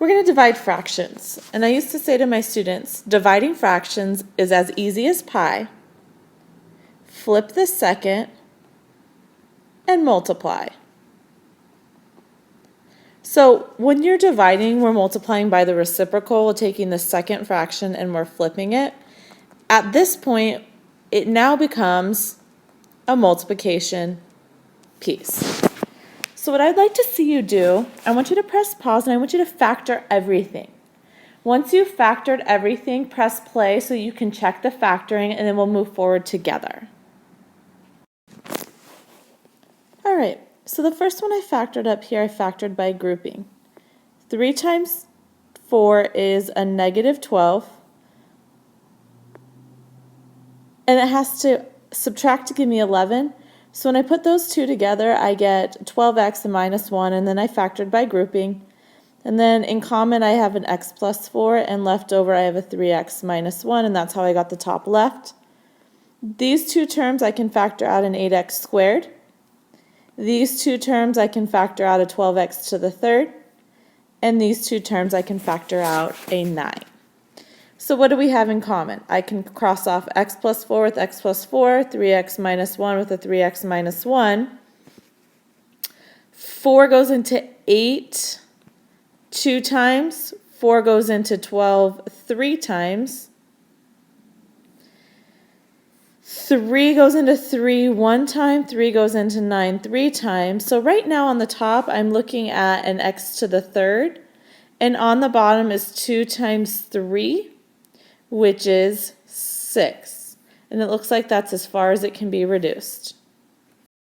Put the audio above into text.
We're going to divide fractions. And I used to say to my students, dividing fractions is as easy as pi. Flip the second and multiply. So when you're dividing, we're multiplying by the reciprocal, we're taking the second fraction and we're flipping it. At this point, it now becomes a multiplication piece. So what I'd like to see you do, I want you to press pause and I want you to factor everything. Once you've factored everything, press play so you can check the factoring and then we'll move forward together. All right, so the first one I factored up here, I factored by grouping. 3 times 4 is a negative 12. And it has to subtract to give me 11. So when I put those two together, I get 12x and minus 1, and then I factored by grouping. And then in common, I have an x plus 4, and left over, I have a 3x minus 1, and that's how I got the top left. These two terms, I can factor out an 8x squared. These two terms, I can factor out a 12x to the third. And these two terms, I can factor out a 9. So what do we have in common? I can cross off x plus 4 with x plus 4, 3x minus 1 with a 3x minus 1. 4 goes into 8 2 times. 4 goes into 12 3 times. 3 goes into 3 1 time. 3 goes into 9 3 times. So right now on the top, I'm looking at an x to the third. And on the bottom is 2 times 3. Which is 6. And it looks like that's as far as it can be reduced.